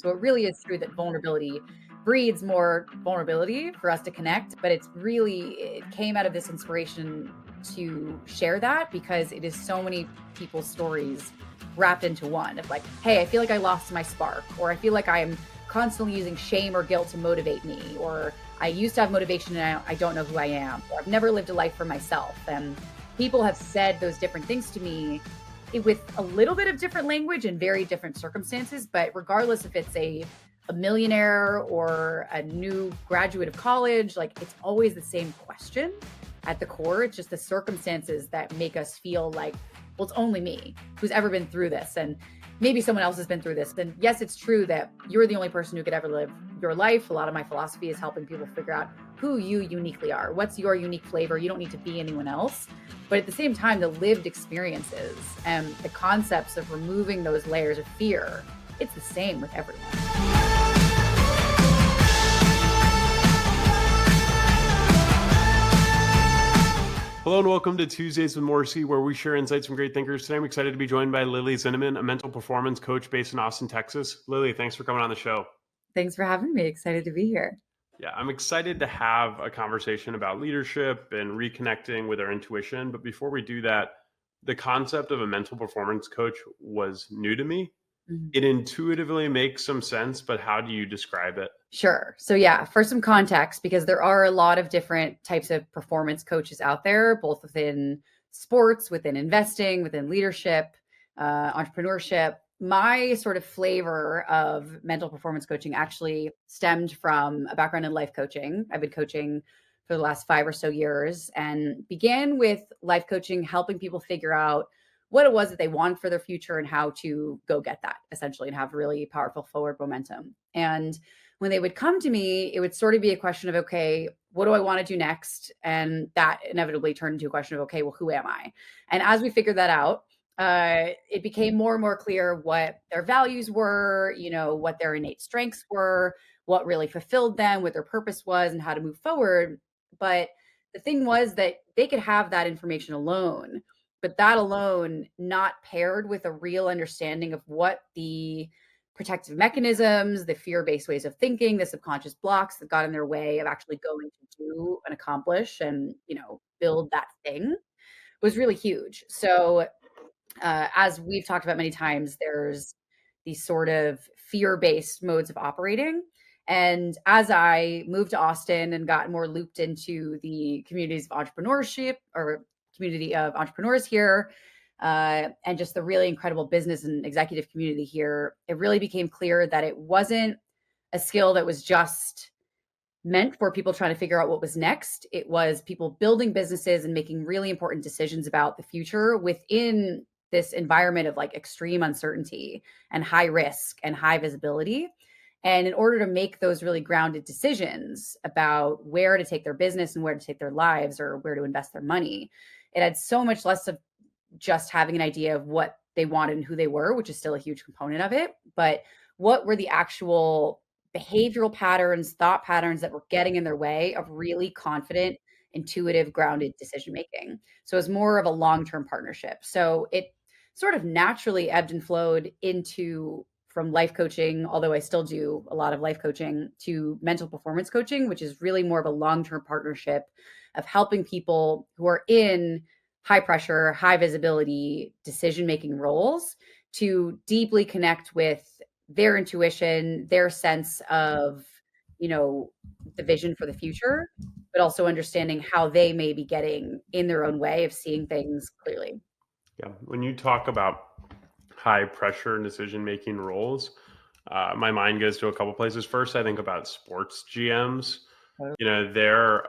So it really is true that vulnerability breeds more vulnerability for us to connect, but it came out of this inspiration to share that because it is so many people's stories wrapped into one of like, hey, I feel like I lost my spark, or I feel like I am constantly using shame or guilt to motivate me, or I used to have motivation and I don't know who I am, or I've never lived a life for myself. And people have said those different things to me with a little bit of different language and very different circumstances. But regardless if it's a millionaire or a new graduate of college, like it's always the same question at the core. It's just the circumstances that make us feel like, well, it's only me who's ever been through this. And maybe someone else has been through this. Then yes, it's true that you're the only person who could ever live your life. A lot of my philosophy is helping people figure out who you uniquely are. What's your unique flavor? You don't need to be anyone else. But at the same time, the lived experiences and the concepts of removing those layers of fear, it's the same with everyone. Hello and welcome to Tuesdays with Morrisey, where we share insights from great thinkers. Today I'm excited to be joined by Lilli Zinaman, a mental performance coach based in Austin, Texas. Lilli, thanks for coming on the show. Thanks for having me. Excited to be here. Yeah, I'm excited to have a conversation about leadership and reconnecting with our intuition. But before we do that, the concept of a mental performance coach was new to me. It intuitively makes some sense, but how do you describe it? Sure. So yeah, for some context, because there are a lot of different types of performance coaches out there, both within sports, within investing, within leadership, entrepreneurship. My sort of flavor of mental performance coaching actually stemmed from a background in life coaching. I've been coaching for the last 5 or so years and began with life coaching, helping people figure out what it was that they want for their future and how to go get that essentially and have really powerful forward momentum. And when they would come to me, it would sort of be a question of, okay, what do I want to do next? And that inevitably turned into a question of, okay, well, who am I? And as we figured that out, it became more and more clear what their values were, what their innate strengths were, what really fulfilled them, what their purpose was, and how to move forward. But the thing was that they could have that information alone, but that alone not paired with a real understanding of what the protective mechanisms, the fear-based ways of thinking, the subconscious blocks that got in their way of actually going to do and accomplish and, build that thing was really huge. So, as we've talked about many times, there's these sort of fear-based modes of operating. And as I moved to Austin and got more looped into the communities of entrepreneurship or community of entrepreneurs here, and just the really incredible business and executive community here, it really became clear that it wasn't a skill that was just meant for people trying to figure out what was next. It was people building businesses and making really important decisions about the future within this environment of like extreme uncertainty and high risk and high visibility. And in order to make those really grounded decisions about where to take their business and where to take their lives or where to invest their money, it had so much less of just having an idea of what they wanted and who they were, which is still a huge component of it. But what were the actual behavioral patterns, thought patterns that were getting in their way of really confident, intuitive, grounded decision making? So it was more of a long-term partnership. So it sort of naturally ebbed and flowed into from life coaching, although I still do a lot of life coaching, to mental performance coaching, which is really more of a long-term partnership of helping people who are in high pressure, high visibility decision-making roles to deeply connect with their intuition, their sense of, the vision for the future, but also understanding how they may be getting in their own way of seeing things clearly. Yeah, when you talk about high pressure decision making roles, my mind goes to a couple places. First, I think about sports GMs. Their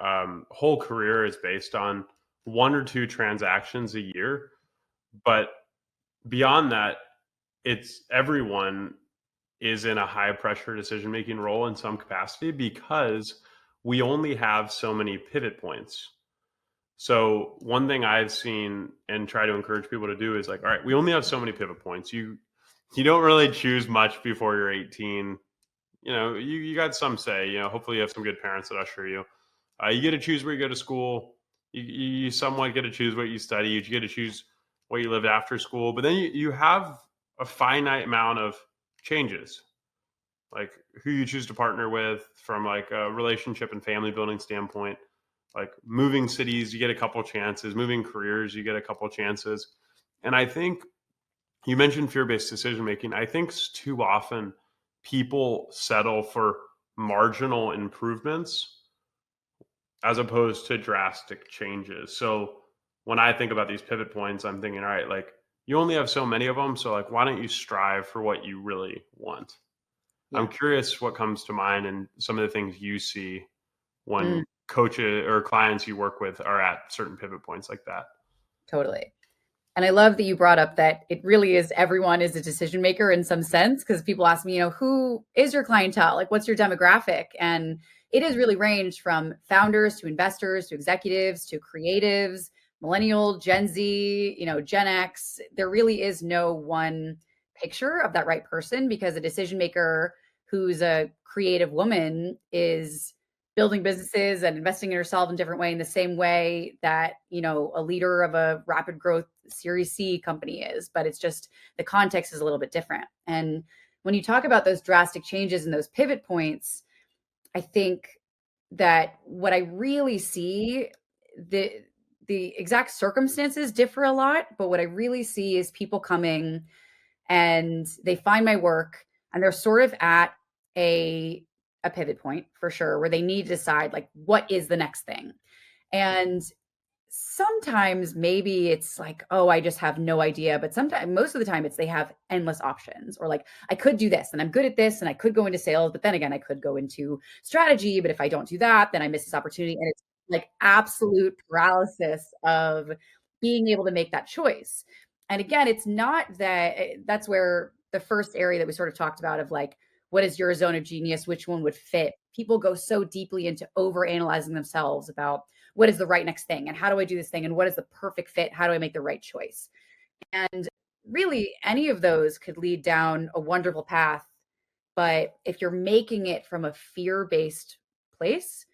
whole career is based on one or two transactions a year, but beyond that, it's everyone is in a high pressure decision making role in some capacity because we only have so many pivot points. So one thing I've seen and try to encourage people to do is like, all right, we only have so many pivot points. You don't really choose much before you're 18. You got some say. Hopefully you have some good parents that usher you. You get to choose where you go to school. You somewhat get to choose what you study. You get to choose what you live after school. But then you have a finite amount of changes. like who you choose to partner with from like a relationship and family building standpoint. Like moving cities, you get a couple chances. Moving careers, you get a couple chances. And I think you mentioned fear-based decision making. I think too often people settle for marginal improvements as opposed to drastic changes. So when I think about these pivot points, I'm thinking, all right, like you only have so many of them. So like, why don't you strive for what you really want? I'm Yeah. curious what comes to mind and some of the things you see when Mm, coaches or clients you work with are at certain pivot points like that. totally. And I love that you brought up that it really is everyone is a decision maker in some sense, because people ask me, who is your clientele? Like, what's your demographic? And it has really ranged from founders to investors to executives to creatives, millennial, Gen Z, Gen X. There really is no one picture of that right person, because a decision maker who's a creative woman is building businesses and investing in herself in different way, in the same way that a leader of a rapid growth Series C company is, but it's just the context is a little bit different. And when you talk about those drastic changes and those pivot points, I think that what I really see, the the exact circumstances differ a lot, but what I really see is people coming and they find my work and they're sort of at a pivot point for sure, where they need to decide, like, what is the next thing. And sometimes maybe it's like, oh, I just have no idea. But sometimes, most of the time, it's they have endless options, or like, I could do this and I'm good at this and I could go into sales, but then again, I could go into strategy. But if I don't do that, then I miss this opportunity. And it's like absolute paralysis of being able to make that choice. And again, it's not that that's where the first area that we sort of talked about of like, what is your zone of genius? Which one would fit? People go so deeply into over analyzing themselves about what is the right next thing and how do I do this thing and what is the perfect fit? How do I make the right choice? And really, any of those could lead down a wonderful path. But if you're making it from a fear based place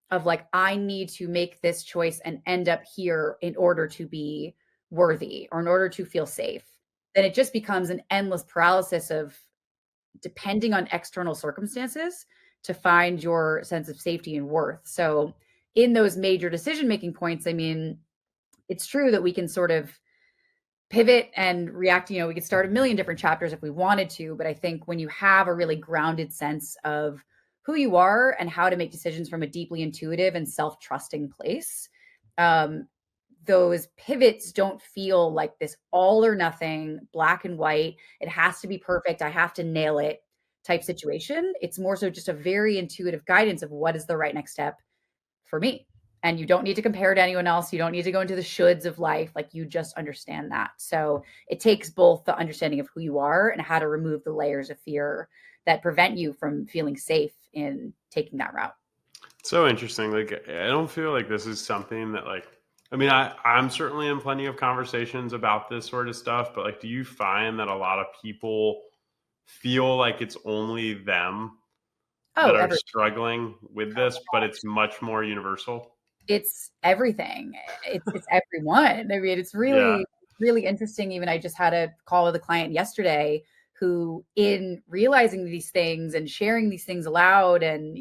of like, I need to make this choice and end up here in order to be worthy or in order to feel safe, then it just becomes an endless paralysis of depending on external circumstances to find your sense of safety and worth. So, in those major decision making points, I mean, it's true that we can sort of pivot and react. We could start a million different chapters if we wanted to. But I think when you have a really grounded sense of who you are and how to make decisions from a deeply intuitive and self trusting place, um, those pivots don't feel like this all or nothing, black and white. It has to be perfect. I have to nail it type situation. It's more so just a very intuitive guidance of what is the right next step for me. And you don't need to compare to anyone else. You don't need to go into the shoulds of life. Like, you just understand that. So it takes both the understanding of who you are and how to remove the layers of fear that prevent you from feeling safe in taking that route. So interesting. Like, I don't feel like this is something that like, I mean, I'm certainly in plenty of conversations about this sort of stuff, but like, do you find that a lot of people feel like it's only them that Oh, are every struggling with this, but it's much more universal? It's everything. It's everyone. I mean, it's Yeah. really, really interesting. Even I just had a call with a client yesterday who, in realizing these things and sharing these things aloud, and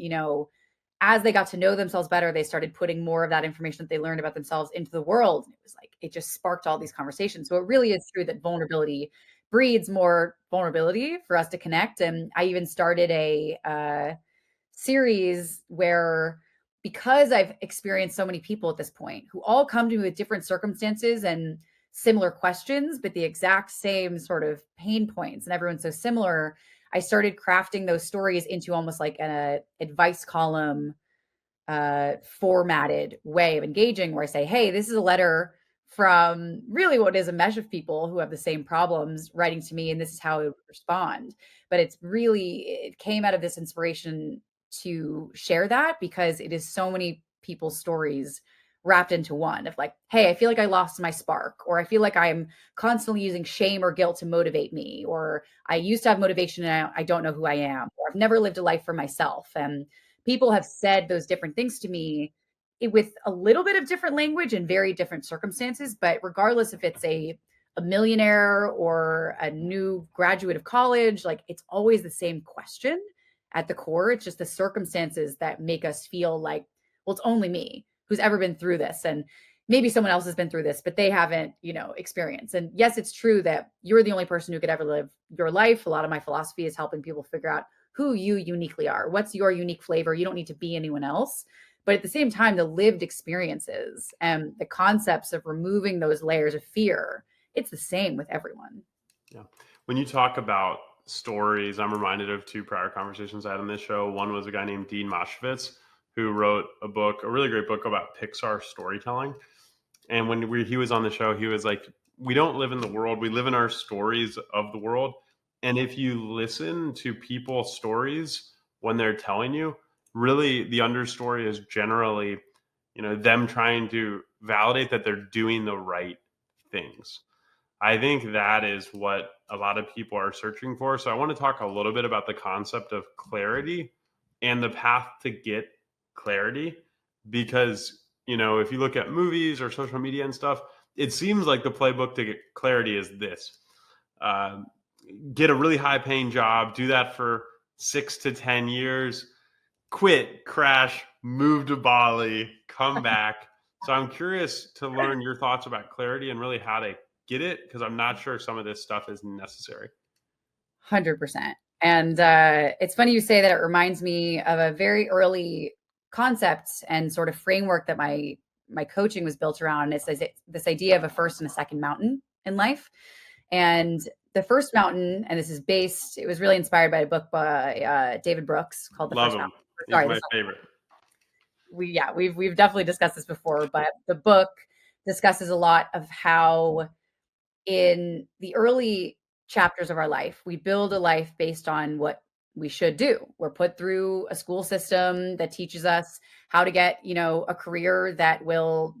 as they got to know themselves better, they started putting more of that information that they learned about themselves into the world. And it was like it just sparked all these conversations. So it really is true that vulnerability breeds more vulnerability for us to connect. And I even started a series where, because I've experienced so many people at this point who all come to me with different circumstances and similar questions, but the exact same sort of pain points, and everyone's so similar, I started crafting those stories into almost like an advice column formatted way of engaging, where I say, hey, this is a letter from really what is a mesh of people who have the same problems writing to me, and this is how I would respond. But it came out of this inspiration to share that, because it is so many people's stories wrapped into one of like, hey, I feel like I lost my spark, or I feel like I'm constantly using shame or guilt to motivate me, or I used to have motivation and I don't know who I am, or I've never lived a life for myself. And people have said those different things to me with a little bit of different language and very different circumstances. But regardless if it's a millionaire or a new graduate of college, like, it's always the same question. at the core. It's just the circumstances that make us feel like, well, it's only me who's ever been through this. And maybe someone else has been through this, but they haven't, experienced. And yes, it's true that you're the only person who could ever live your life. A lot of my philosophy is helping people figure out who you uniquely are. What's your unique flavor? You don't need to be anyone else. But at the same time, the lived experiences and the concepts of removing those layers of fear, it's the same with everyone. Yeah. When you talk about stories, I'm reminded of two prior conversations I had on this show. One was a guy named Dean Moshevitz, who wrote a really great book about Pixar storytelling. And when he was on the show, he was like, we don't live in the world, we live in our stories of the world. And if you listen to people's stories when they're telling you, really the understory is generally, them trying to validate that they're doing the right things. I think that is what a lot of people are searching for. So I want to talk a little bit about the concept of clarity and the path to get clarity, because, if you look at movies or social media and stuff, it seems like the playbook to get clarity is this. Get a really high paying job, do that for 6 to 10 years, quit, crash, move to Bali, come back. So I'm curious to learn your thoughts about clarity and really how to get it, because I'm not sure some of this stuff is necessary. 100%. And it's funny you say that. It reminds me of a very early concept and sort of framework that my coaching was built around. It's this idea of a first and a second mountain in life. And the first mountain, and it was really inspired by a book by David Brooks called The Love First him. Mountain. He's Sorry, my favorite. We've definitely discussed this before, but the book discusses a lot of how in the early chapters of our life, we build a life based on what we should do. We're put through a school system that teaches us how to get, a career that will,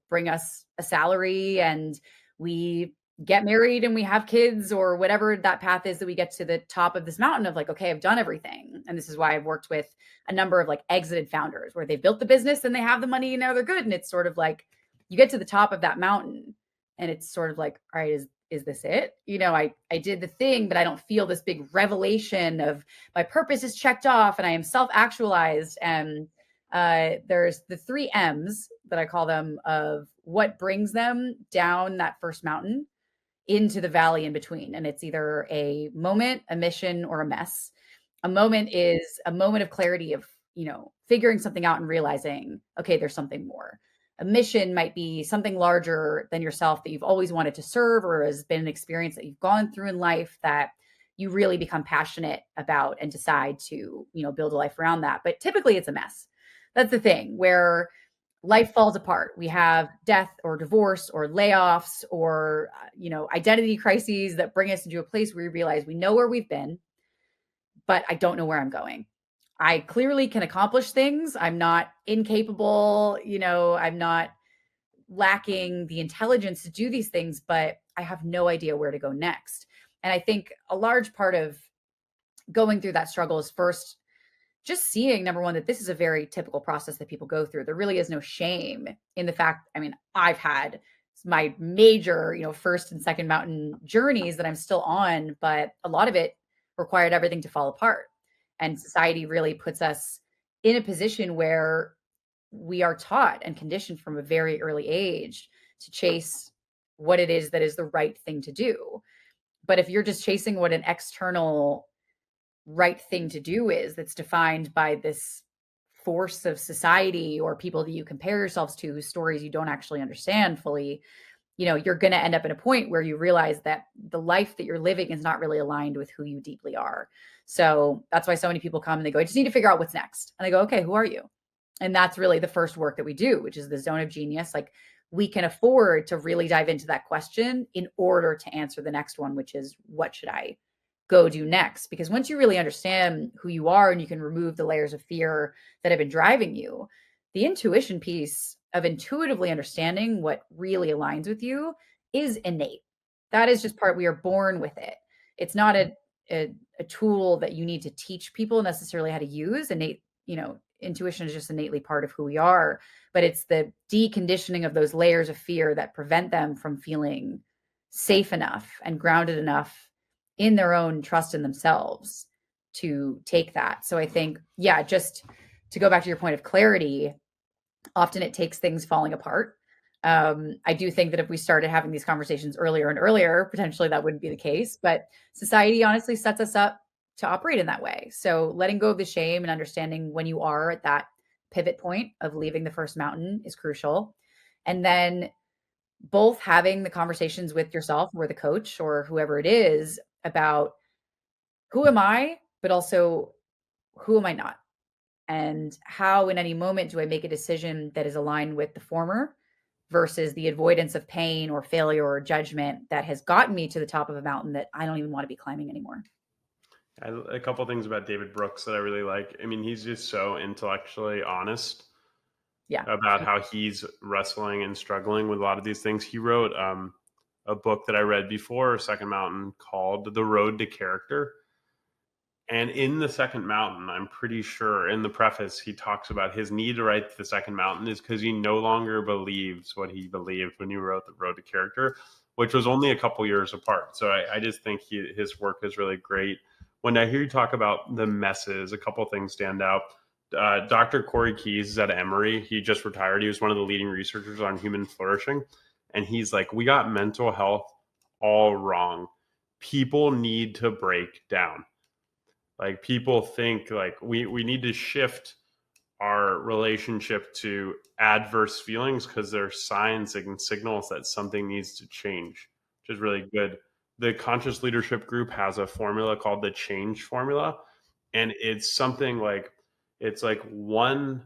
bring us a salary, and we get married and we have kids, or whatever that path is, that we get to the top of this mountain of like, okay, I've done everything. And this is why I've worked with a number of like exited founders where they've built the business and they have the money and now they're good. And it's sort of like you get to the top of that mountain and it's sort of like, all right, is this it? I did the thing, but I don't feel this big revelation of my purpose is checked off and I am self-actualized. And there's the 3 M's that I call them of what brings them down that first mountain into the valley in between. And it's either a moment, a mission, or a mess. A moment is a moment of clarity of, figuring something out and realizing, okay, there's something more. A mission might be something larger than yourself that you've always wanted to serve, or has been an experience that you've gone through in life that you really become passionate about and decide to, build a life around that. But typically it's a mess. That's the thing where life falls apart. We have death or divorce or layoffs or, identity crises that bring us into a place where we realize we know where we've been, but I don't know where I'm going. I clearly can accomplish things. I'm not incapable, I'm not lacking the intelligence to do these things, but I have no idea where to go next. And I think a large part of going through that struggle is first just seeing, number one, that this is a very typical process that people go through. There really is no shame in the fact, I've had my major, first and second mountain journeys that I'm still on, but a lot of it required everything to fall apart. And society really puts us in a position where we are taught and conditioned from a very early age to chase what it is that is the right thing to do. But if you're just chasing what an external right thing to do is, that's defined by this force of society or people that you compare yourselves to, whose stories you don't actually understand fully, you're going to end up at a point where you realize that the life that you're living is not really aligned with who you deeply are. So that's why so many people come and they go, I just need to figure out what's next. And I go, okay, who are you? And that's really the first work that we do, which is the zone of genius. Like, we can afford to really dive into that question in order to answer the next one, which is, what should I go do next? Because once you really understand who you are and you can remove the layers of fear that have been driving you, the intuition piece of intuitively understanding what really aligns with you is innate. That is just part, we are born with it. It's not a tool that you need to teach people necessarily how to use. Innate, intuition is just innately part of who we are, but it's the deconditioning of those layers of fear that prevent them from feeling safe enough and grounded enough in their own trust in themselves to take that. So I think, yeah, just to go back to your point of clarity, often it takes things falling apart. I do think that if we started having these conversations earlier and earlier, potentially that wouldn't be the case. But society honestly sets us up to operate in that way. So letting go of the shame and understanding when you are at that pivot point of leaving the first mountain is crucial. And then both having the conversations with yourself or the coach or whoever it is about who am I, but also who am I not? And how, in any moment, do I make a decision that is aligned with the former versus the avoidance of pain or failure or judgment that has gotten me to the top of a mountain that I don't even want to be climbing anymore? A couple things about David Brooks that I really like. I mean, he's just so intellectually honest Yeah. about how he's wrestling and struggling with a lot of these things. He wrote a book that I read before Second Mountain called The Road to Character. And in the Second Mountain, I'm pretty sure in the preface, he talks about his need to write the Second Mountain is because he no longer believes what he believed when he wrote The Road to Character, which was only a couple years apart. So I just think his work is really great. When I hear you talk about the messes, a couple things stand out. Dr. Corey Keyes is at Emory. He just retired. He was one of the leading researchers on human flourishing. And he's like, we got mental health all wrong. People need to break down. Like people think like we need to shift our relationship to adverse feelings because they're signs and signals that something needs to change, which is really good. The conscious leadership group has a formula called the change formula. And it's something like it's like one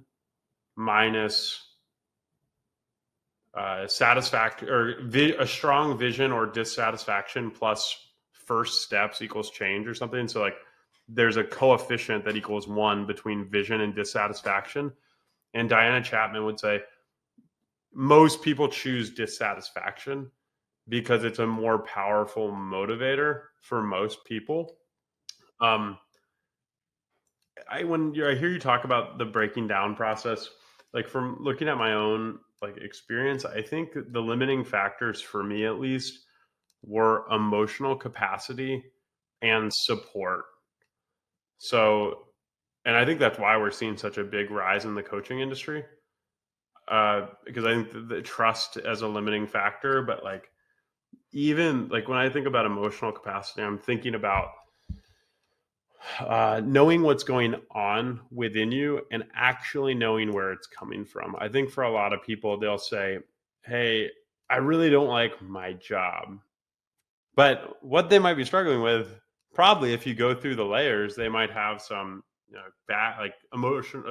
minus satisfaction or a strong vision or dissatisfaction plus first steps equals change or something. So like there's a coefficient that equals one between vision and dissatisfaction. And Diana Chapman would say most people choose dissatisfaction because it's a more powerful motivator for most people. Um, I hear you talk about the breaking down process, like from looking at my own like experience, I think the limiting factors for me at least were emotional capacity and support. So, and I think that's why we're seeing such a big rise in the coaching industry, because I think the trust as a limiting factor. But like even like when I think about emotional capacity, I'm thinking about knowing what's going on within you and actually knowing where it's coming from. I think for a lot of people, they'll say, "Hey, I really don't like my job." But what they might be struggling with, probably if you go through the layers, they might have some, bad like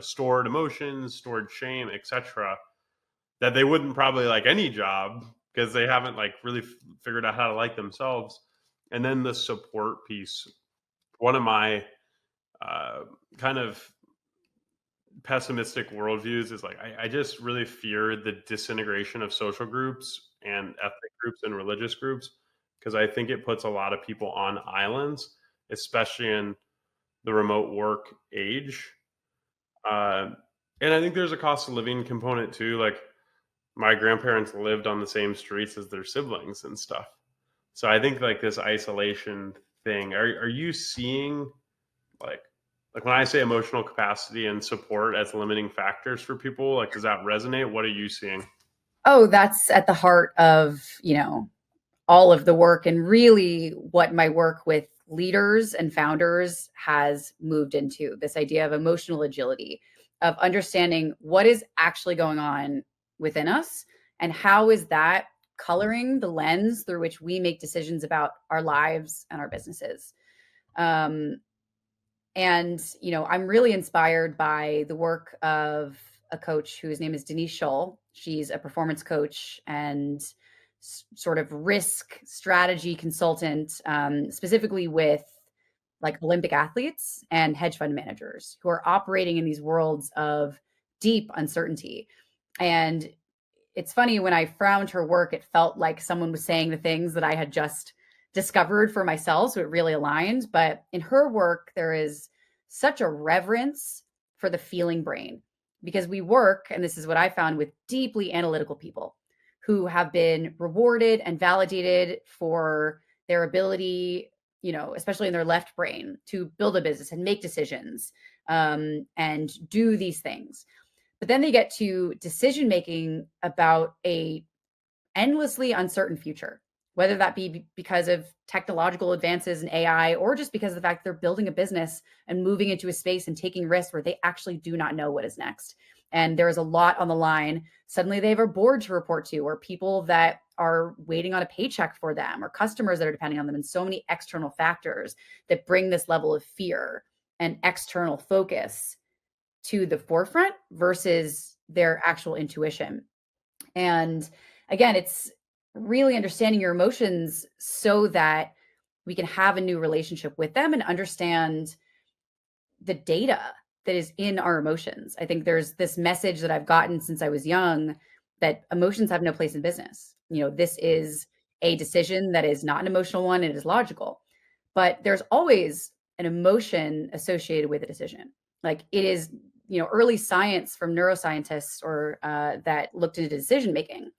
stored emotions, stored shame, etc. That they wouldn't probably like any job because they haven't like really figured out how to like themselves. And then the support piece. One of my kind of pessimistic worldviews is like I just really fear the disintegration of social groups and ethnic groups and religious groups because I think it puts a lot of people on islands, especially in the remote work age. Uh, and I think there's a cost of living component too. Like my grandparents lived on the same streets as their siblings and stuff. So I think like this isolation thing. Are you seeing like when I say emotional capacity and support as limiting factors for people, like does that resonate? What are you seeing? Oh, that's at the heart of, all of the work and really what my work with leaders and founders has moved into this idea of emotional agility, of understanding what is actually going on within us and how is that coloring the lens through which we make decisions about our lives and our businesses. Um, and, I'm really inspired by the work of a coach whose name is Denise Scholl. She's a performance coach and sort of risk strategy consultant, specifically with like Olympic athletes and hedge fund managers who are operating in these worlds of deep uncertainty. And it's funny, when I found her work, it felt like someone was saying the things that I had just discovered for myself. So it really aligned. But in her work, there is such a reverence for the feeling brain because we work, and this is what I found, with deeply analytical people who have been rewarded and validated for their ability especially in their left brain, to build a business and make decisions, and do these things. But then they get to decision making about a endlessly uncertain future, whether that be because of technological advances in AI, or just because of the fact they're building a business and moving into a space and taking risks where they actually do not know what is next. And there is a lot on the line. Suddenly they have a board to report to, or people that are waiting on a paycheck for them, or customers that are depending on them, and so many external factors that bring this level of fear and external focus to the forefront versus their actual intuition. And again, it's really understanding your emotions so that we can have a new relationship with them and understand the data that is in our emotions. I think there's this message that I've gotten since I was young that emotions have no place in business. This is a decision that is not an emotional one, it is logical. But there's always an emotion associated with a decision. Like it is, early science from neuroscientists or that looked into decision making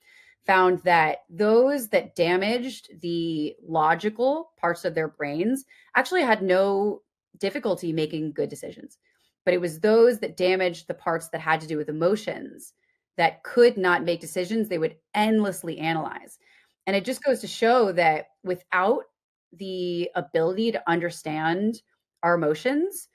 found that those that damaged the logical parts of their brains actually had no difficulty making good decisions. But it was those that damaged the parts that had to do with emotions that could not make decisions. They would endlessly analyze. And it just goes to show that without the ability to understand our emotions,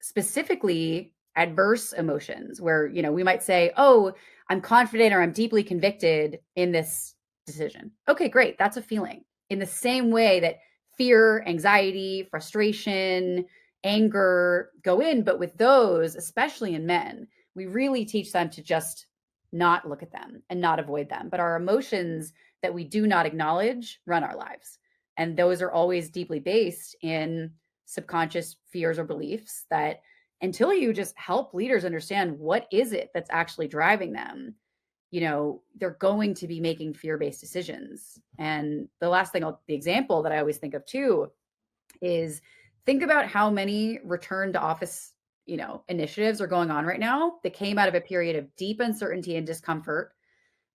specifically adverse emotions, where we might say, oh, I'm confident or I'm deeply convicted in this decision. Okay, great, that's a feeling. In the same way that fear, anxiety, frustration, anger go in, but with those, especially in men, we really teach them to just not look at them and not avoid them. But our emotions that we do not acknowledge run our lives, and those are always deeply based in subconscious fears or beliefs that, until you just help leaders understand what is it that's actually driving them, they're going to be making fear-based decisions. And the last thing, the example that I always think of too, is think about how many return to office, initiatives are going on right now that came out of a period of deep uncertainty and discomfort,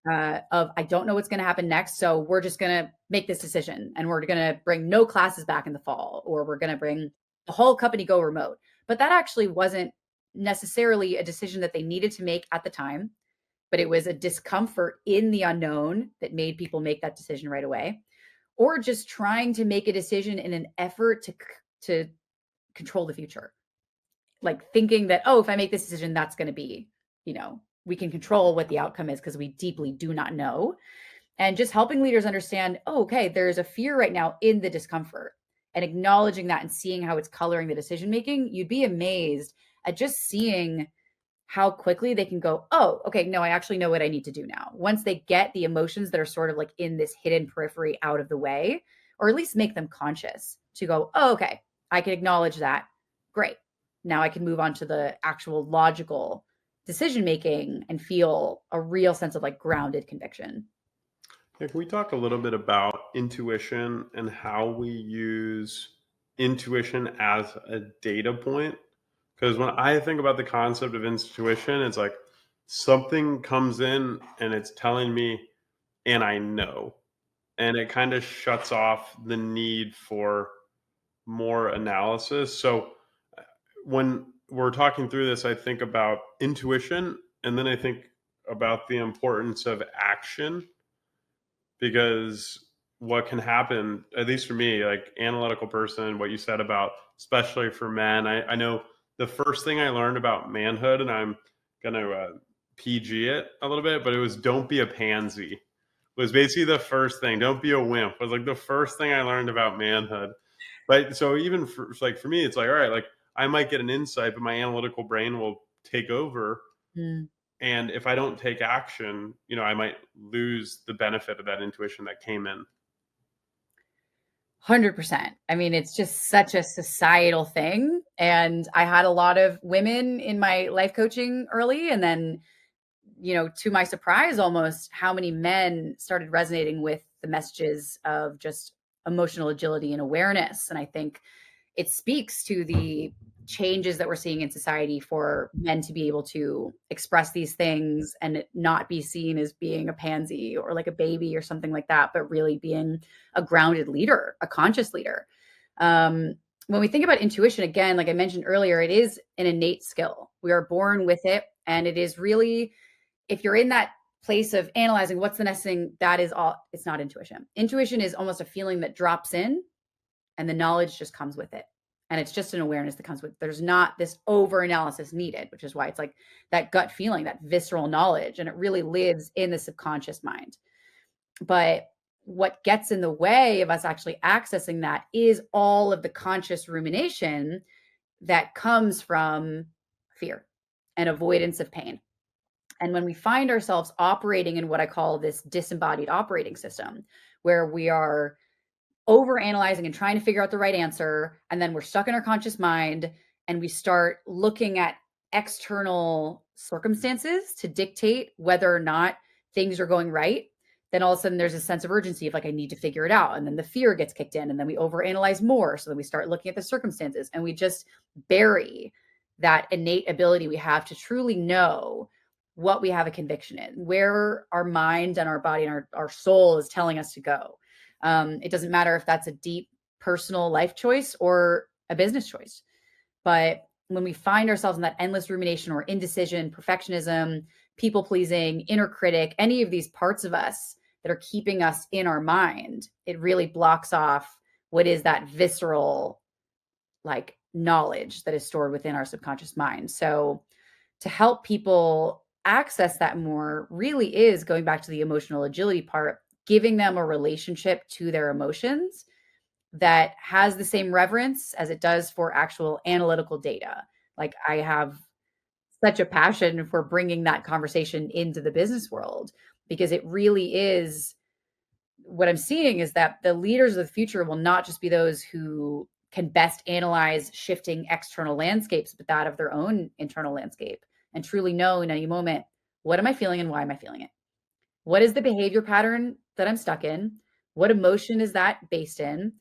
of I don't know what's going to happen next. So we're just going to make this decision, and we're going to bring no classes back in the fall, or we're going to bring the whole company go remote. But that actually wasn't necessarily a decision that they needed to make at the time, but it was a discomfort in the unknown that made people make that decision right away, or just trying to make a decision in an effort to control the future. Like thinking that, oh, if I make this decision, that's going to be, we can control what the outcome is because we deeply do not know. And just helping leaders understand, oh, okay, there's a fear right now in the discomfort, and acknowledging that and seeing how it's coloring the decision making. You'd be amazed at just seeing how quickly they can go, oh, okay, no, I actually know what I need to do now. Once they get the emotions that are sort of like in this hidden periphery out of the way, or at least make them conscious to go, oh, okay, I can acknowledge that. Great. Now I can move on to the actual logical decision making and feel a real sense of like grounded conviction. Yeah, can we talk a little bit about intuition and how we use intuition as a data point? Because when I think about the concept of intuition, it's like something comes in and it's telling me, and I know. And it kind of shuts off the need for more analysis. So when we're talking through this, I think about intuition, and then I think about the importance of action, because what can happen, at least for me, like analytical person, what you said about, especially for men, I know the first thing I learned about manhood, and I'm going to PG it a little bit, but it was don't be a pansy. Was basically the first thing. Don't be a wimp was like the first thing I learned about manhood. But so even for me, it's like, all right, like I might get an insight, but my analytical brain will take over. Mm. And if I don't take action, I might lose the benefit of that intuition that came in. 100%. I mean, it's just such a societal thing. And I had a lot of women in my life coaching early. And then, to my surprise, almost how many men started resonating with the messages of just emotional agility and awareness. And I think it speaks to the changes that we're seeing in society for men to be able to express these things and not be seen as being a pansy or like a baby or something like that, but really being a grounded leader, a conscious leader. When we think about intuition, again, like I mentioned earlier, it is an innate skill. We are born with it. And it is really, if you're in that place of analyzing what's the next thing, that is all, it's not intuition. Intuition is almost a feeling that drops in and the knowledge just comes with it. And it's just an awareness that comes with, there's not this over analysis needed, which is why it's like that gut feeling, that visceral knowledge, and it really lives in the subconscious mind. But what gets in the way of us actually accessing that is all of the conscious rumination that comes from fear and avoidance of pain. And when we find ourselves operating in what I call this disembodied operating system, where we are over analyzing and trying to figure out the right answer, and then we're stuck in our conscious mind and we start looking at external circumstances to dictate whether or not things are going right, then all of a sudden there's a sense of urgency of like, I need to figure it out. And then the fear gets kicked in, and then we overanalyze more. So then we start looking at the circumstances and we just bury that innate ability we have to truly know what we have a conviction in, where our mind and our body and our soul is telling us to go. It doesn't matter if that's a deep personal life choice or a business choice. But when we find ourselves in that endless rumination or indecision, perfectionism, people pleasing, inner critic, any of these parts of us that are keeping us in our mind, it really blocks off what is that visceral, like, knowledge that is stored within our subconscious mind. So to help people access that more really is going back to the emotional agility part, giving them a relationship to their emotions that has the same reverence as it does for actual analytical data. Like, I have such a passion for bringing that conversation into the business world, because it really is, what I'm seeing is that the leaders of the future will not just be those who can best analyze shifting external landscapes, but that of their own internal landscape, and truly know in any moment, what am I feeling and why am I feeling it? What is the behavior pattern that I'm stuck in? What emotion is that based in?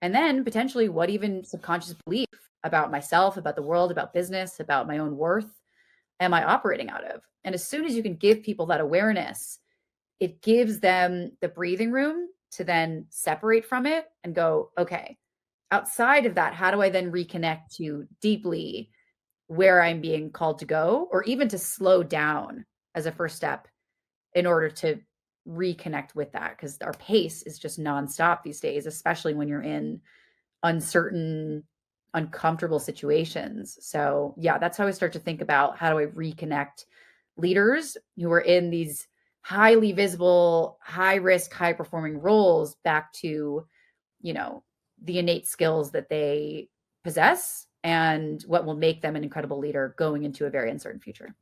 And then potentially, what even subconscious belief about myself, about the world, about business, about my own worth am I operating out of? And as soon as you can give people that awareness, it gives them the breathing room to then separate from it and go, okay, outside of that, how do I then reconnect to deeply where I'm being called to go, or even to slow down as a first step in order to reconnect with that? Because our pace is just nonstop these days, especially when you're in uncertain, uncomfortable situations. So, yeah, that's how I start to think about how do I reconnect leaders who are in these highly visible, high risk, high performing roles back to, you know, the innate skills that they possess and what will make them an incredible leader going into a very uncertain future.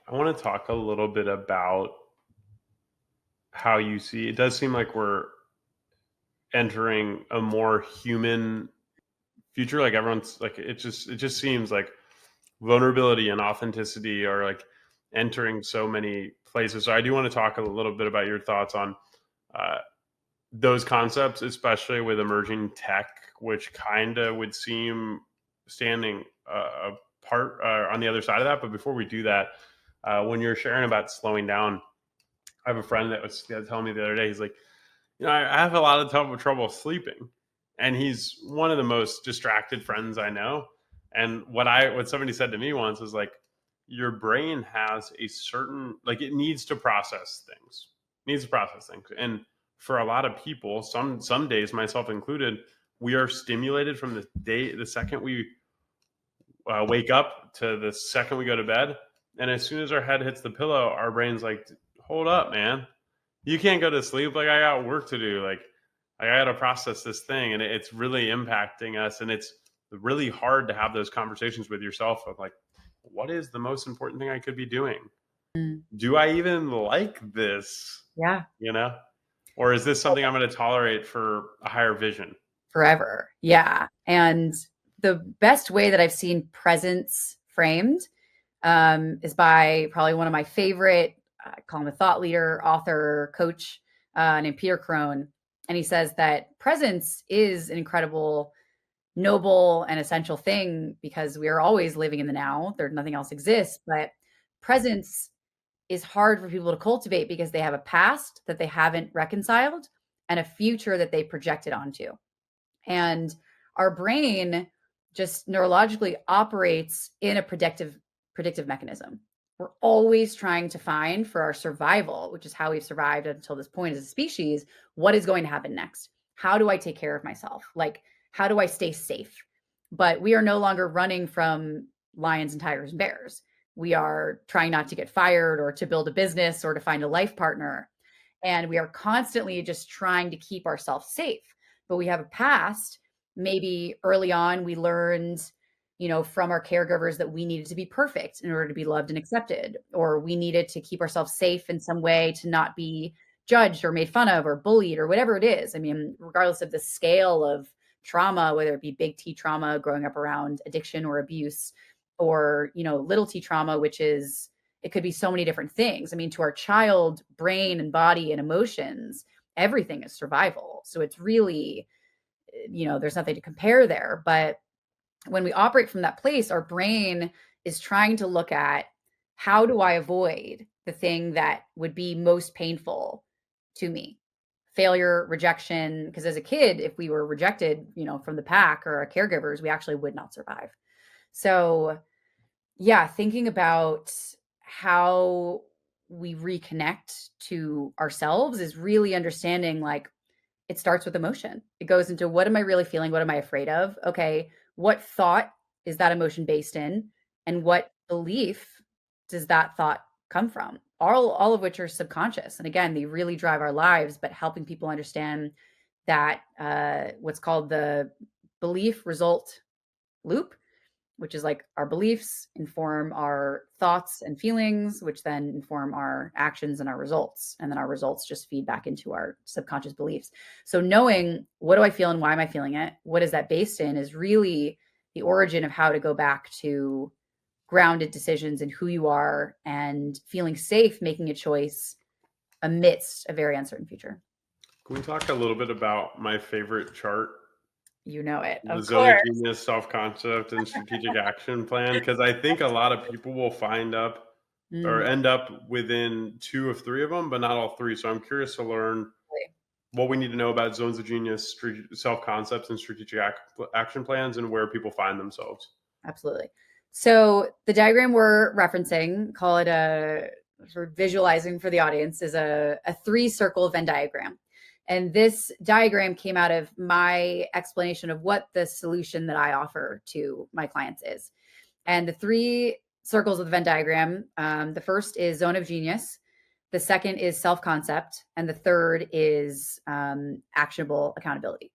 I want to talk a little bit about how you see it. Does seem like we're entering a more human future. Like everyone's like, it just seems like vulnerability and authenticity are like entering so many places. So I do want to talk a little bit about your thoughts on uh, those concepts, especially with emerging tech, which kind of would seem standing apart on the other side of that. But before we do that, when you're sharing about slowing down, I have a friend that was telling me the other day, he's like, I have a lot of trouble sleeping, and he's one of the most distracted friends I know. And what somebody said to me once was like, your brain has a certain, like, it needs to process things, and for a lot of people, some days, myself included, we are stimulated from the second we wake up to the second we go to bed, and as soon as our head hits the pillow, our brain's like, hold up, man, you can't go to sleep. Like, I got work to do. Like I got to process this thing, and it's really impacting us. And it's really hard to have those conversations with yourself of like, what is the most important thing I could be doing? Mm. Do I even like this? Yeah. You know, or is this something I'm going to tolerate for a higher vision? Forever. Yeah. And the best way that I've seen presence framed is by probably one of my favorite, I call him a thought leader, author, coach, named Peter Crone. And he says that presence is an incredible, noble, and essential thing because we are always living in the now. There, nothing else exists. But presence is hard for people to cultivate because they have a past that they haven't reconciled and a future that they projected onto. And our brain just neurologically operates in a predictive mechanism. We're always trying to find, for our survival, which is how we've survived until this point as a species, what is going to happen next? How do I take care of myself? Like, how do I stay safe? But we are no longer running from lions and tigers and bears. We are trying not to get fired or to build a business or to find a life partner. And we are constantly just trying to keep ourselves safe. But we have a past. Maybe early on, we learned, from our caregivers that we needed to be perfect in order to be loved and accepted, or we needed to keep ourselves safe in some way to not be judged or made fun of or bullied or whatever it is. I mean, regardless of the scale of trauma, whether it be big T trauma growing up around addiction or abuse, or, little T trauma, which is, it could be so many different things. I mean, to our child brain and body and emotions, everything is survival. So it's really, there's nothing to compare there. But when we operate from that place, our brain is trying to look at, how do I avoid the thing that would be most painful to me? Failure, rejection. Because as a kid, if we were rejected, from the pack or our caregivers, we actually would not survive. So yeah, thinking about how we reconnect to ourselves is really understanding, like, it starts with emotion. It goes into, what am I really feeling? What am I afraid of? Okay, what thought is that emotion based in? And what belief does that thought come from? All of which are subconscious. And again, they really drive our lives, but helping people understand that what's called the belief result loop, which is like, our beliefs inform our thoughts and feelings, which then inform our actions and our results. And then our results just feed back into our subconscious beliefs. So knowing, what do I feel and why am I feeling it? What is that based in, is really the origin of how to go back to grounded decisions in who you are and feeling safe making a choice amidst a very uncertain future. Can we talk a little bit about my favorite chart? You know it, The of zone of course. genius, self-concept, and strategic action plan, because I think a lot of people will find up or Mm, end up within two of three of them, but not all three. So I'm curious to learn what we need to know about zones of genius, self-concepts, and strategic action plans, and where people find themselves. absolutely. So the diagram we're referencing, call it a, for visualizing for the audience, is a 3-circle Venn diagram. And this diagram came out of my explanation of what the solution that I offer to my clients is. And the 3 circles of the Venn diagram, the first is zone of genius, the second is self-concept, and the third is actionable accountability.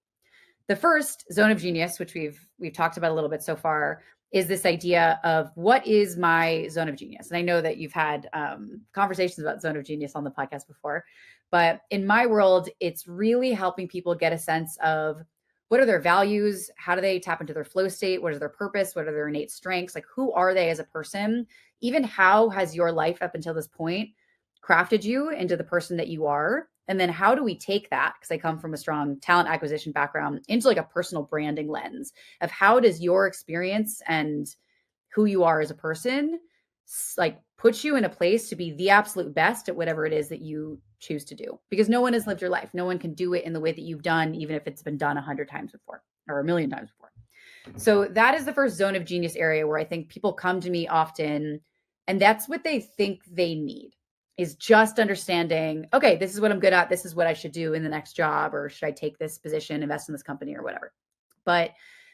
The first, zone of genius, which we've talked about a little bit so far, is this idea of, what is my zone of genius? And I know that you've had conversations about zone of genius on the podcast before, but in my world, it's really helping people get a sense of, what are their values? How do they tap into their flow state? What is their purpose? What are their innate strengths? Like, who are they as a person? Even how has your life up until this point crafted you into the person that you are? And then how do we take that, because I come from a strong talent acquisition background, into like a personal branding lens of, how does your experience and who you are as a person like put you in a place to be the absolute best at whatever it is that you choose to do? Because no one has lived your life. No one can do it in the way that you've done, even if it's been done 100 times before or 1,000,000 times before. So that is the first zone of genius area where I think people come to me often, and that's what they think they need, is just understanding, okay, this is what I'm good at. This is what I should do in the next job, or should I take this position, invest in this company, or whatever. But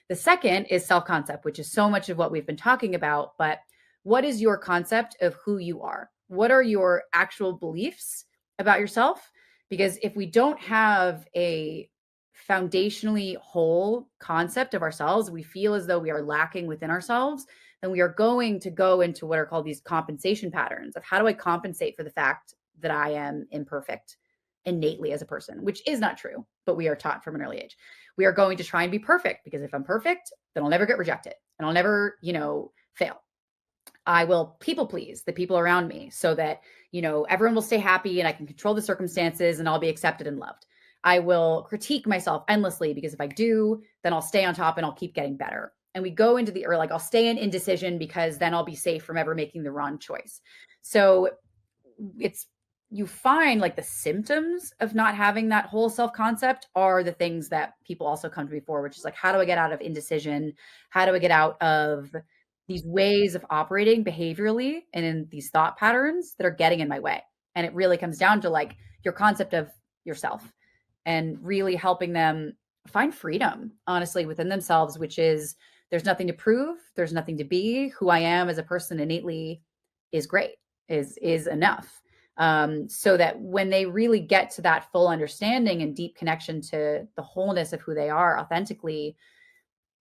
the second is self-concept, which is so much of what we've been talking about. But what is your concept of who you are? What are your actual beliefs about yourself? Because if we don't have a foundationally whole concept of ourselves, we feel as though we are lacking within ourselves, then we are going to go into what are called these compensation patterns of, how do I compensate for the fact that I am imperfect innately as a person, which is not true, but we are taught from an early age. We are going to try and be perfect, because if I'm perfect, then I'll never get rejected and I'll never, fail. I will people please the people around me so that, everyone will stay happy and I can control the circumstances and I'll be accepted and loved. I will critique myself endlessly, because if I do, then I'll stay on top and I'll keep getting better. And we go into or like, I'll stay in indecision, because then I'll be safe from ever making the wrong choice. So it's you find like the symptoms of not having that whole self concept are the things that people also come to me for, which is like, how do I get out of indecision? How do I get out of these ways of operating behaviorally and in these thought patterns that are getting in my way? And it really comes down to like your concept of yourself and really helping them find freedom, honestly, within themselves, which is there's nothing to prove, there's nothing to be. Who I am as a person innately is great, is enough. So that when they really get to that full understanding and deep connection to the wholeness of who they are authentically,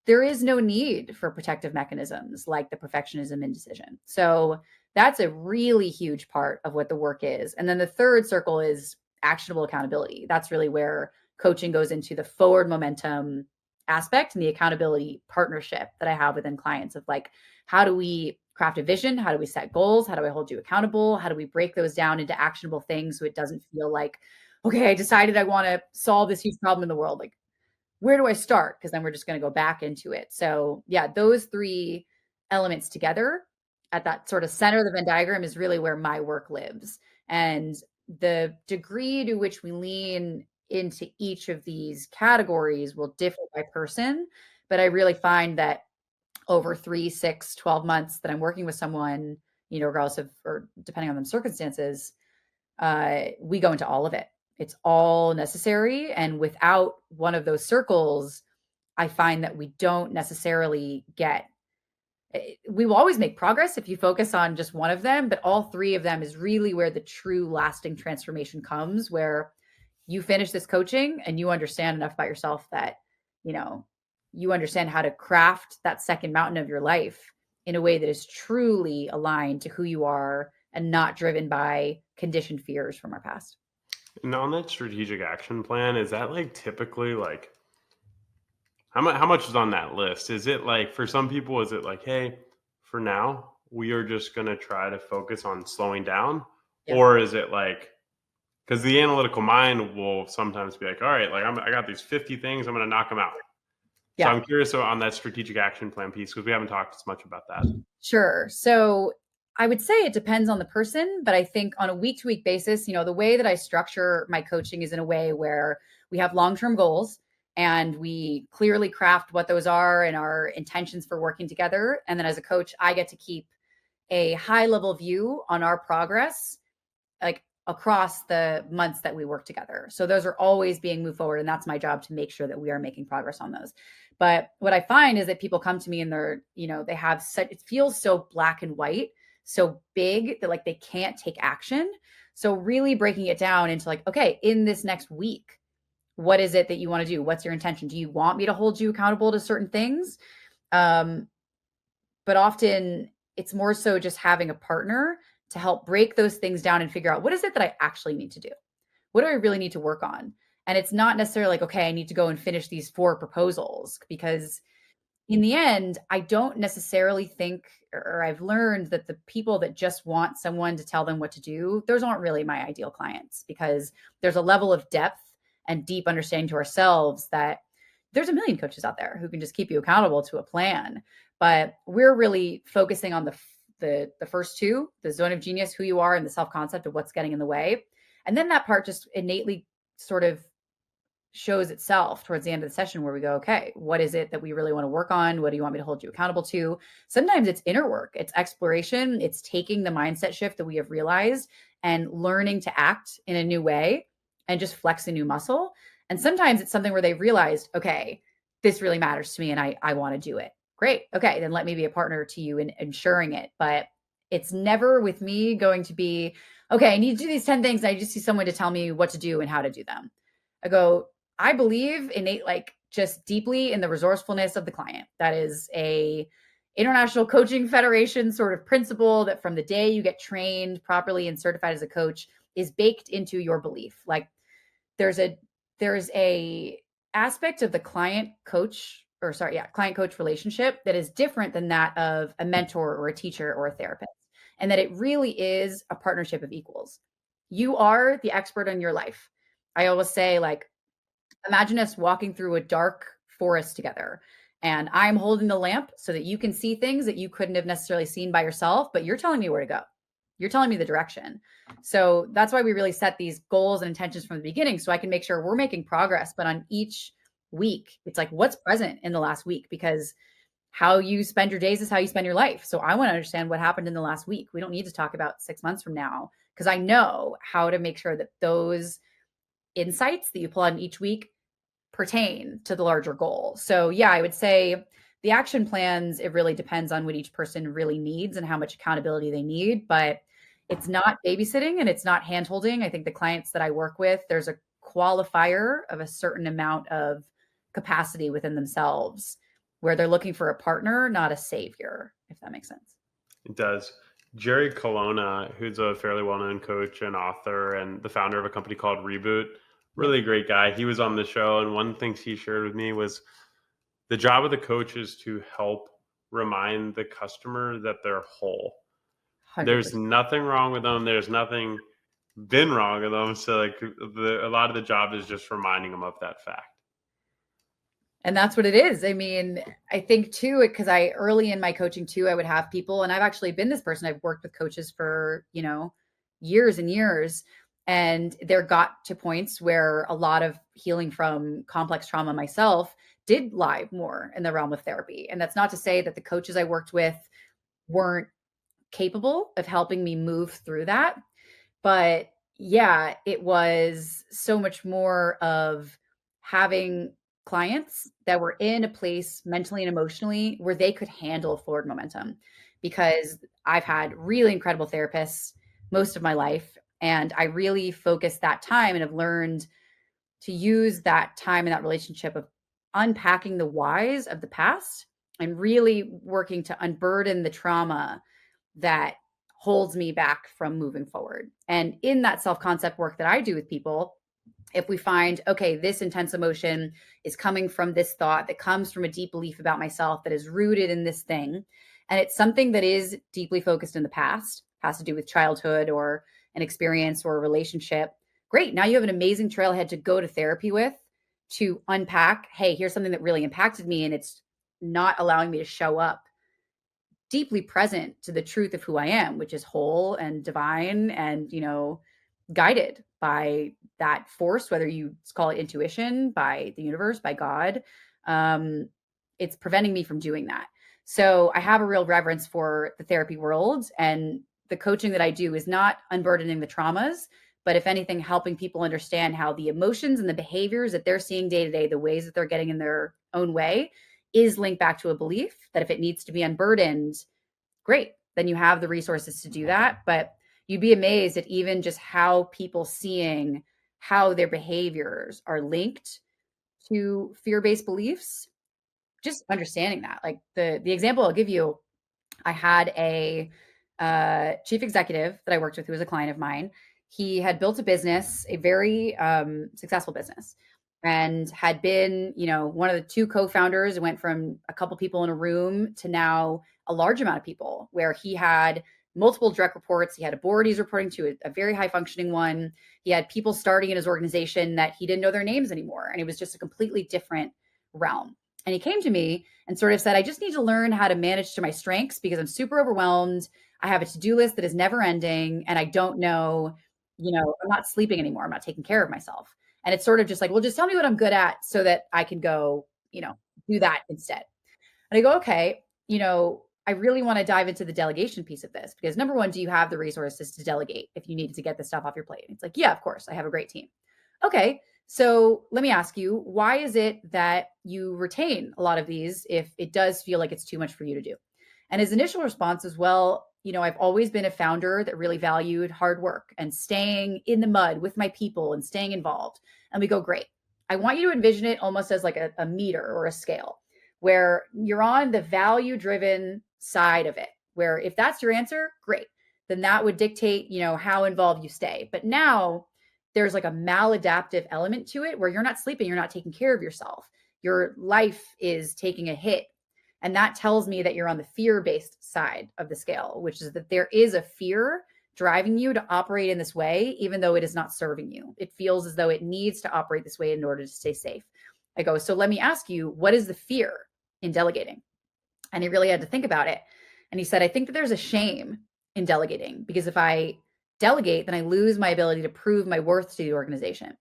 there is no need for protective mechanisms like the perfectionism indecision. So that's a really huge part of what the work is. And then the third circle is actionable accountability. That's really where coaching goes into the forward momentum aspect and the accountability partnership that I have within clients of like, how do we craft a vision? How do we set goals? How do I hold you accountable? How do we break those down into actionable things so it doesn't feel like, okay, I decided I want to solve this huge problem in the world. Like, where do I start? Because then we're just going to go back into it. So, yeah, those three elements together at that sort of center of the Venn diagram is really where my work lives. And the degree to which we lean into each of these categories will differ by person. But I really find that over 3, 6, 12 months that I'm working with someone, regardless of, or depending on the circumstances, we go into all of it. It's all necessary. And without one of those circles, I find that we don't necessarily we will always make progress if you focus on just one of them, but all three of them is really where the true lasting transformation comes, where you finish this coaching and you understand enough about yourself that, you understand how to craft that second mountain of your life in a way that is truly aligned to who you are and not driven by conditioned fears from our past. And on that strategic action plan, is that like typically like how much is on that list? Is it like for some people, is it like, hey, for now, we are just gonna try to focus on slowing down? Yeah. Or is it like because the analytical mind will sometimes be like, all right, like I got these 50 things, I'm gonna knock them out. So Yeah. I'm curious on that strategic action plan piece because we haven't talked as much about that. Sure. So I would say it depends on the person, but I think on a week to week basis, the way that I structure my coaching is in a way where we have long term goals and we clearly craft what those are and our intentions for working together. And then as a coach, I get to keep a high level view on our progress, like across the months that we work together. So those are always being moved forward. And that's my job to make sure that we are making progress on those. But what I find is that people come to me and they have such, it feels so black and white, so big that like they can't take action. So really breaking it down into like, okay, in this next week, what is it that you want to do? What's your intention? Do you want me to hold you accountable to certain things? Um, but often it's more so just having a partner to help break those things down and figure out what is it that I actually need to do? What do I really need to work on? And it's not necessarily like, okay, I need to go and finish these 4 proposals, because in the end, I don't necessarily think, or I've learned that the people that just want someone to tell them what to do, those aren't really my ideal clients, because there's a level of depth and deep understanding to ourselves that there's a million coaches out there who can just keep you accountable to a plan. But we're really focusing on the first two, the zone of genius, who you are, and the self-concept of what's getting in the way. And then that part just innately sort of shows itself towards the end of the session, where we go, okay, what is it that we really want to work on? What do you want me to hold you accountable to? Sometimes it's inner work, it's exploration, it's taking the mindset shift that we have realized and learning to act in a new way and just flex a new muscle. And sometimes it's something where they realized, okay, this really matters to me and I want to do it. Great. Okay, then let me be a partner to you in ensuring it. But it's never with me going to be, okay, I need to do these 10 things. And I just see someone to tell me what to do and how to do them. I go, I believe innate, like just deeply in the resourcefulness of the client. That is a International Coaching Federation sort of principle that from the day you get trained properly and certified as a coach is baked into your belief. Like there's a aspect of the client coach relationship that is different than that of a mentor or a teacher or a therapist. And that it really is a partnership of equals. You are the expert in your life. I always say, like, imagine us walking through a dark forest together, and I'm holding the lamp so that you can see things that you couldn't have necessarily seen by yourself, but you're telling me where to go. You're telling me the direction. So that's why we really set these goals and intentions from the beginning, so I can make sure we're making progress. But on each week, it's like, what's present in the last week? Because how you spend your days is how you spend your life. So I want to understand what happened in the last week. We don't need to talk about 6 months from now, because I know how to make sure that those insights that you pull on each week pertain to the larger goal. So yeah, I would say the action plans, it really depends on what each person really needs and how much accountability they need, but it's not babysitting and it's not handholding. I think the clients that I work with, there's a qualifier of a certain amount of capacity within themselves where they're looking for a partner, not a savior, if that makes sense. It does. Jerry Colonna, who's a fairly well-known coach and author and the founder of a company called Reboot, really great guy. He was on the show, and one of the things he shared with me was the job of the coach is to help remind the customer that they're whole. 100%. There's nothing wrong with them. There's nothing been wrong with them. So like a lot of the job is just reminding them of that fact. And that's what it is. I mean, I think too, because I early in my coaching too, I would have people, and I've actually been this person. I've worked with coaches for, years and years. And there got to points where a lot of healing from complex trauma myself did lie more in the realm of therapy. And that's not to say that the coaches I worked with weren't capable of helping me move through that. But yeah, it was so much more of having clients that were in a place mentally and emotionally where they could handle forward momentum, because I've had really incredible therapists most of my life. And I really focused that time and have learned to use that time and that relationship of unpacking the whys of the past and really working to unburden the trauma that holds me back from moving forward. And in that self-concept work that I do with people, if we find, okay, this intense emotion is coming from this thought that comes from a deep belief about myself that is rooted in this thing, and it's something that is deeply focused in the past, has to do with childhood or an experience or a relationship, great. Now you have an amazing trailhead to go to therapy with to unpack, hey, here's something that really impacted me, and it's not allowing me to show up deeply present to the truth of who I am, which is whole and divine and, guided by that force, whether you call it intuition, by the universe, by God. It's preventing me from doing that. So I have a real reverence for the therapy world, and the coaching that I do is not unburdening the traumas, but if anything, helping people understand how the emotions and the behaviors that they're seeing day to day, the ways that they're getting in their own way, is linked back to a belief that if it needs to be unburdened, great, then you have the resources to do that. But you'd be amazed at even just how people seeing how their behaviors are linked to fear-based beliefs, just understanding that. Like the example I'll give you, I had a chief executive that I worked with who was a client of mine. He had built a business, a very successful business, and had been, one of the two co-founders. It went from a couple people in a room to now a large amount of people, where he had multiple direct reports. He had a board he's reporting to, a very high functioning one. He had people starting in his organization that he didn't know their names anymore. And it was just a completely different realm. And he came to me and sort of said, I just need to learn how to manage to my strengths because I'm super overwhelmed. I have a to-do list that is never ending. And I don't know, I'm not sleeping anymore. I'm not taking care of myself. And it's sort of just like, well, just tell me what I'm good at so that I can go, do that instead. And I go, okay, I really want to dive into the delegation piece of this, because number one, do you have the resources to delegate if you needed to get this stuff off your plate? And it's like, yeah, of course, I have a great team. Okay, so let me ask you, why is it that you retain a lot of these if it does feel like it's too much for you to do? And his initial response is, well, I've always been a founder that really valued hard work and staying in the mud with my people and staying involved. And we go, great. I want you to envision it almost as like a meter or a scale, where you're on the value-driven side of it, where if that's your answer, great. Then that would dictate, how involved you stay. But now there's like a maladaptive element to it where you're not sleeping, you're not taking care of yourself. Your life is taking a hit. And that tells me that you're on the fear-based side of the scale, which is that there is a fear driving you to operate in this way, even though it is not serving you. It feels as though it needs to operate this way in order to stay safe. I go, so let me ask you, what is the fear in delegating? And he really had to think about it. And he said, I think that there's a shame in delegating, because if I delegate, then I lose my ability to prove my worth to the organization.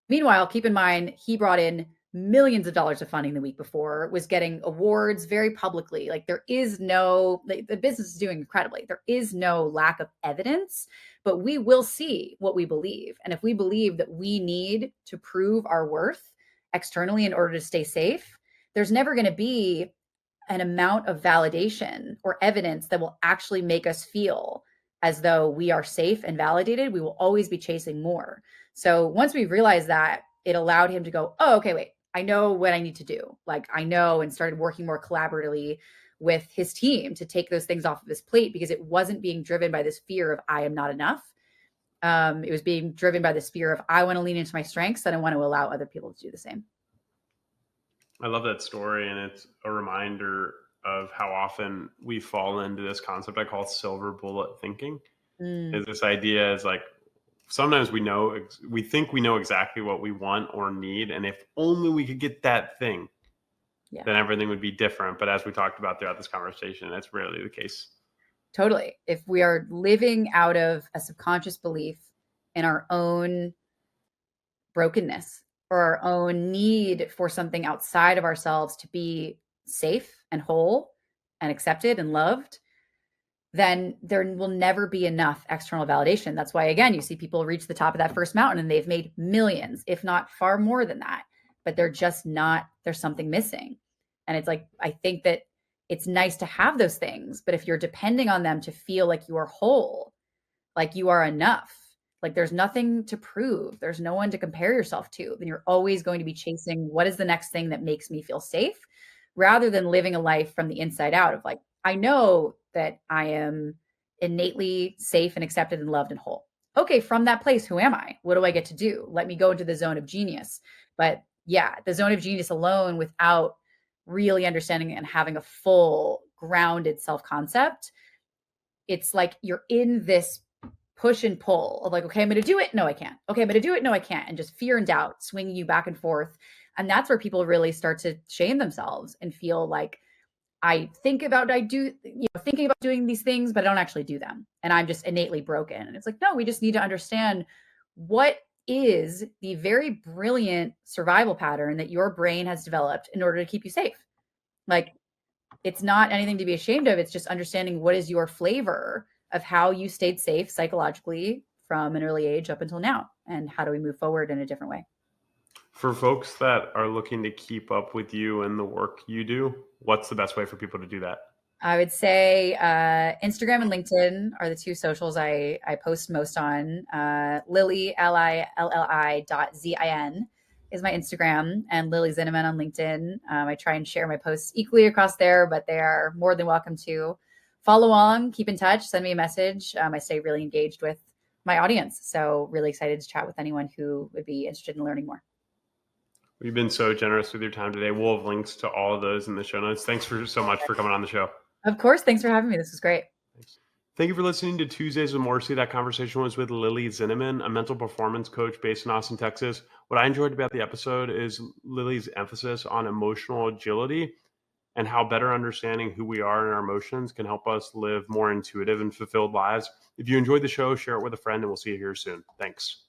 Meanwhile, keep in mind, he brought in millions of dollars of funding the week before, was getting awards very publicly. Like there is no, the business is doing incredibly. There is no lack of evidence, but we will see what we believe. And if we believe that we need to prove our worth externally in order to stay safe, there's never going to be an amount of validation or evidence that will actually make us feel as though we are safe and validated. We will always be chasing more. So once we realized that, it allowed him to go, oh, okay, wait, I know what I need to do. Like I know, and started working more collaboratively with his team to take those things off of his plate, because it wasn't being driven by this fear of I am not enough. It was being driven by this fear of I want to lean into my strengths and I want to allow other people to do the same. I love that story, and it's a reminder of how often we fall into this concept I call silver bullet thinking. Is this idea is like, sometimes we think we know exactly what we want or need, and if only we could get that thing, then everything would be different. But as we talked about throughout this conversation, that's rarely the case. Totally. If we are living out of a subconscious belief in our own brokenness or our own need for something outside of ourselves to be safe and whole and accepted and loved, then there will never be enough external validation. That's why, again, you see people reach the top of that first mountain and they've made millions, if not far more than that, but they're just not, there's something missing. And it's like, I think that it's nice to have those things, but if you're depending on them to feel like you are whole, like you are enough, like there's nothing to prove, there's no one to compare yourself to, then you're always going to be chasing what is the next thing that makes me feel safe, rather than living a life from the inside out of like, I know that I am innately safe and accepted and loved and whole. Okay, from that place, who am I? What do I get to do? Let me go into the zone of genius. But yeah, the zone of genius alone, without really understanding and having a full grounded self-concept, it's like you're in this push and pull of like, okay, I'm going to do it. No, I can't. Okay, I'm going to do it. No, I can't. And just fear and doubt swinging you back and forth. And that's where people really start to shame themselves and feel like, thinking about doing these things, but I don't actually do them. And I'm just innately broken. And it's like, no, we just need to understand what is the very brilliant survival pattern that your brain has developed in order to keep you safe. Like, it's not anything to be ashamed of. It's just understanding what is your flavor of how you stayed safe psychologically from an early age up until now. And how do we move forward in a different way? For folks that are looking to keep up with you and the work you do, what's the best way for people to do that? I would say Instagram and LinkedIn are the two socials I post most on. Lilli, Lilli.Zin is my Instagram, and Lilli Zinaman on LinkedIn. I try and share my posts equally across there, but they are more than welcome to follow along, keep in touch, send me a message. I stay really engaged with my audience. So really excited to chat with anyone who would be interested in learning more. You've been so generous with your time today. We'll have links to all of those in the show notes. Thanks so much for coming on the show. Of course. Thanks for having me. This was great. Thanks. Thank you for listening to Tuesdays with Morrisey. That conversation was with Lilli Zinaman, a mental performance coach based in Austin, Texas. What I enjoyed about the episode is Lilli's emphasis on emotional agility and how better understanding who we are and our emotions can help us live more intuitive and fulfilled lives. If you enjoyed the show, share it with a friend, and we'll see you here soon. Thanks.